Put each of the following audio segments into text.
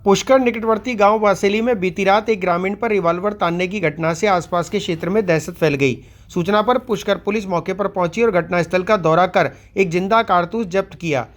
पुष्कर निकटवर्ती गांव वासेली में बीती रात एक ग्रामीण पर रिवॉल्वर तानने की घटना से आसपास के क्षेत्र में दहशत फैल गई। सूचना पर पुष्कर पुलिस मौके पर पहुंची और घटनास्थल का दौरा कर एक जिंदा कारतूस जब्त किया।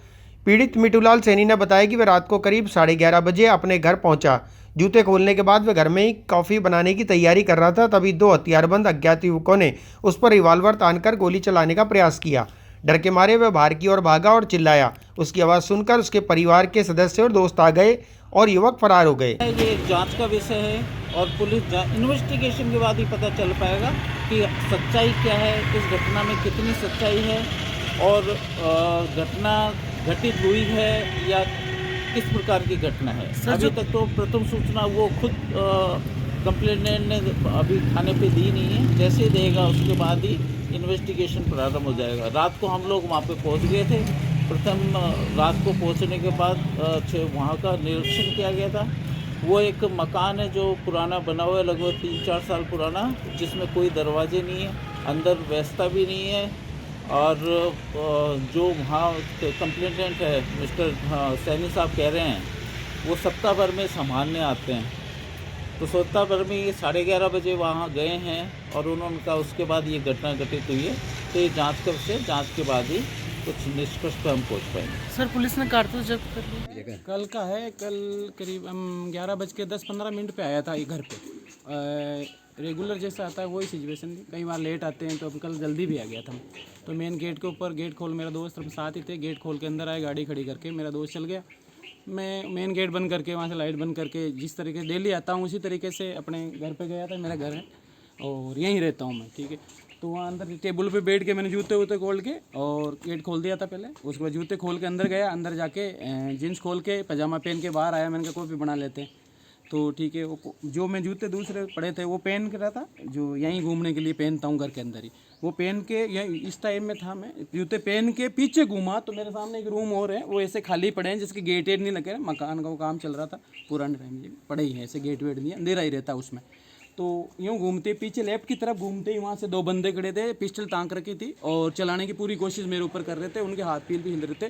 पीड़ित मिठूलाल सैनी ने बताया कि वह रात को करीब 11:30 बजे अपने घर पहुंचा। जूते खोलने के बाद वह घर में ही कॉफ़ी बनाने की तैयारी कर रहा था, तभी दो हथियारबंद अज्ञात युवकों ने उस पर रिवॉल्वर तानकर गोली चलाने का प्रयास किया। डर के मारे वह बाहर की ओर भागा और चिल्लाया। उसकी आवाज़ सुनकर उसके परिवार के सदस्य और दोस्त आ गए और युवक फरार हो गए। ये एक जांच का विषय है और पुलिस इन्वेस्टिगेशन के बाद ही पता चल पाएगा कि सच्चाई क्या है, इस घटना में कितनी सच्चाई है और घटना घटित हुई है या किस प्रकार की घटना है। अभी तक तो प्रथम सूचना वो खुद कंप्लेनेंट ने अभी थाने पे दी नहीं है। जैसे ही देगा उसके बाद ही इन्वेस्टिगेशन प्रारंभ हो जाएगा। रात को हम लोग वहाँ पे पहुँच गए थे। प्रथम रात को पहुँचने के बाद वहाँ का निरीक्षण किया गया था। वो एक मकान है जो पुराना बना हुआ है, लगभग 3-4 साल पुराना, जिसमें कोई दरवाजे नहीं है, अंदर व्यवस्था भी नहीं है। और जो वहाँ कंप्लेनेंट है मिस्टर सैनी साहब कह रहे हैं वो सप्ताह भर में संभालने आते हैं। तो सप्ताह भर में ये 11:30 बजे वहाँ गए हैं और उन्होंने कहा उसके बाद ये घटना घटित हुई है। तो ये जाँच कर से जाँच के बाद ही कुछ निष्कर्ष पर हम पहुँच पाएंगे। सर पुलिस ने कारतूस जब्त कर लिया। कल का है, कल करीब हम 11:10-15 पे आया था ये घर पे। रेगुलर जैसा आता है वही सिचुएशन थी। कई बार लेट आते हैं तो हम कल जल्दी भी आ गया था। तो मेन गेट के ऊपर गेट खोल, मेरा दोस्त हम साथ ही थे, गेट खोल के अंदर आए, गाड़ी खड़ी करके मेरा दोस्त चल गया। मैं मेन गेट बंद करके वहाँ से लाइट बंद करके जिस तरीके से डेली आता हूँ उसी तरीके से अपने घर पे गया था। मेरा घर है और यहीं रहता हूँ मैं, ठीक है। तो वहाँ अंदर टेबल पे बैठ के मैंने जूते वूते खोल के और गेट खोल दिया था पहले। उसके बाद जूते खोल के अंदर गया, अंदर जाके जीन्स खोल के पजामा पहन के बाहर आया। मैंने कहा कॉफ़ी बना लेते हैं। तो ठीक है, वो जो मैं जूते दूसरे पड़े थे वो पहन के रहा था, जो यहीं घूमने के लिए पहनता हूँ घर के अंदर ही, वो पहन के यहीं इस टाइम में था। मैं जूते पहन के पीछे घूमा तो मेरे सामने एक रूम और है, वो ऐसे खाली पड़े हैं जिसके गेट वेट नहीं लगे हैं। मकान का वो काम चल रहा था पुराने टाइम में, पड़े ही हैं ऐसे, गेट वेट नहीं, अंधेरा ही रहता उसमें। तो यूँ घूमते पीछे लेफ्ट की तरफ घूमते ही वहाँ से 2 बंदे खड़े थे, पिस्टल ताक रखी थी और चलाने की पूरी कोशिश मेरे ऊपर कर रहे थे। उनके हाथ पील भी हिल रहे थे।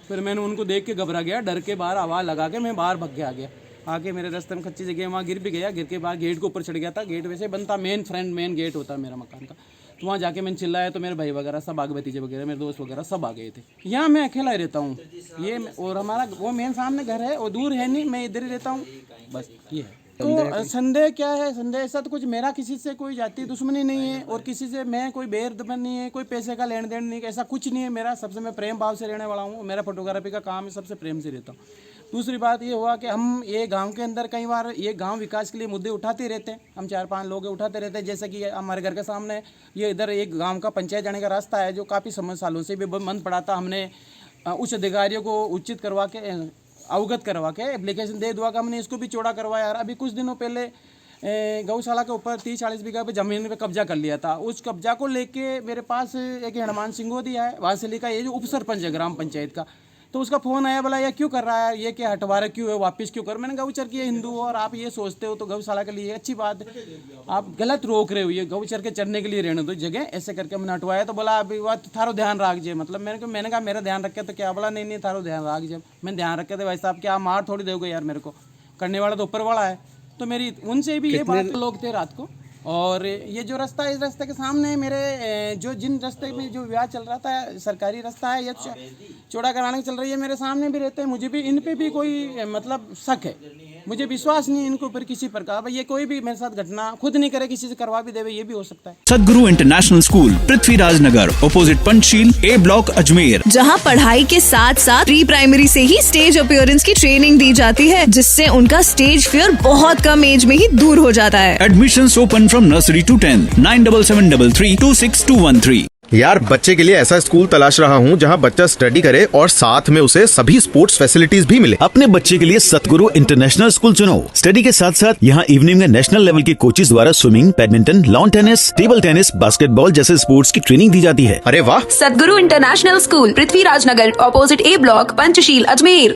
फिर मैंने उनको देख के घबरा गया, डर के बाहर आवाज़ लगा के मैं बाहर भाग के आ गया। आके मेरे रास्ते में कच्ची जगह वहाँ गिर भी गया, गिर के बाहर गेट के ऊपर चढ़ गया था। गेट वैसे बनता मेन गेट होता है मेरा मकान का। तो वहाँ जाके मैंने चिल्लाया तो मेरे भाई वगैरह सब आगे, भतीजे वगैरह मेरे दोस्त वगैरह सब आ गए थे। यहाँ मैं अकेला ही रहता हूँ ये, और हमारा वो मेन सामने घर है, वो दूर है नहीं, मैं इधर ही रहता हूँ, बस ये है। तो संदेह क्या है, संदेह ऐसा तो कुछ मेरा किसी से कोई जाति दुश्मनी नहीं है और किसी से मैं कोई बैर दुश्मन नहीं है, कोई पैसे का लेन देन नहीं, ऐसा कुछ नहीं है मेरा। सबसे मैं प्रेम भाव से रहने वाला हूँ। मेरा फोटोग्राफी का काम है, सबसे प्रेम से रहता हूँ। दूसरी बात ये हुआ कि हम ये गांव के अंदर कई बार ये गांव विकास के लिए मुद्दे उठाते रहते हैं। हम 4-5 लोग उठाते रहते हैं। जैसे कि हमारे घर के सामने ये इधर एक गांव का पंचायत जाने का रास्ता है जो काफ़ी सालों से भी बंद पड़ा था। हमने उच्च अधिकारियों को उचित करवा के, अवगत करवा के एप्लीकेशन दे दुआ का हमने इसको भी चौड़ा करवाया। अभी कुछ दिनों पहले गौशाला के ऊपर 30-40 बीघा पे ज़मीन पे कब्जा कर लिया था। उस कब्जा को लेके मेरे पास एक हनुमान सिंगोदिया है वासेली का, ये जो उप सरपंच है ग्राम पंचायत का। तो उसका फ़ोन आया, बोला ये क्यों कर रहा है, ये क्या हटवा रहा क्यों है, वापस क्यों कर। मैंने गौचर की हिंदू हो और आप ये सोचते हो तो गौशाला के लिए अच्छी बात है, आप गलत रोक रहे हो, ये गौचर के चढ़ने के लिए रहने दो जगह, ऐसे करके हमने हटवाया। तो बोला अभी बात थारो ध्यान रख जे, मतलब मैंने कहा मेरा ध्यान रखे तो क्या। बोला नहीं थारो ध्यान रख जे। मैंने ध्यान रखे थे भाई साहब, क्या मार थोड़ी दोगे यार, मेरे को करने वाला तो ऊपर वाला है। तो मेरी उनसे भी ये बात, लोग थे रात को। और ये जो रास्ता है, इस रास्ते के सामने मेरे जो जिन रास्ते में जो विवाह चल रहा था, सरकारी रास्ता है, ये चौड़ा कराने की चल रही है, मेरे सामने भी रहते हैं। मुझे भी इन पे भी कोई मतलब शक है, मुझे विश्वास नहीं है इनके ऊपर किसी प्रकार। ये कोई भी मेरे साथ घटना खुद नहीं करे, किसी से करवा भी देवे, ये भी हो सकता है। सदगुरु इंटरनेशनल स्कूल, पृथ्वीराज नगर, ऑपोजिट पंचशील, ए ब्लॉक, अजमेर, जहां पढ़ाई के साथ साथ प्री प्राइमरी से ही स्टेज अपीयरेंस की ट्रेनिंग दी जाती है, जिससे उनका स्टेज फियर बहुत कम एज में ही दूर हो जाता है। Admissions open from nursery to 10th, 9773326213। यार, बच्चे के लिए ऐसा स्कूल तलाश रहा हूँ जहाँ बच्चा स्टडी करे और साथ में उसे सभी स्पोर्ट्स फैसिलिटीज भी मिले। अपने बच्चे के लिए सतगुरु इंटरनेशनल स्कूल चुनो। स्टडी के साथ साथ यहाँ इवनिंग में नेशनल लेवल के कोचेज द्वारा swimming, badminton, lawn tennis, table tennis, basketball जैसे स्पोर्ट्स की ट्रेनिंग दी जाती है। अरे वाह। सतगुरु इंटरनेशनल स्कूल, पृथ्वीराज नगर, ऑपोजिट ए ब्लॉक, पंचशील, अजमेर।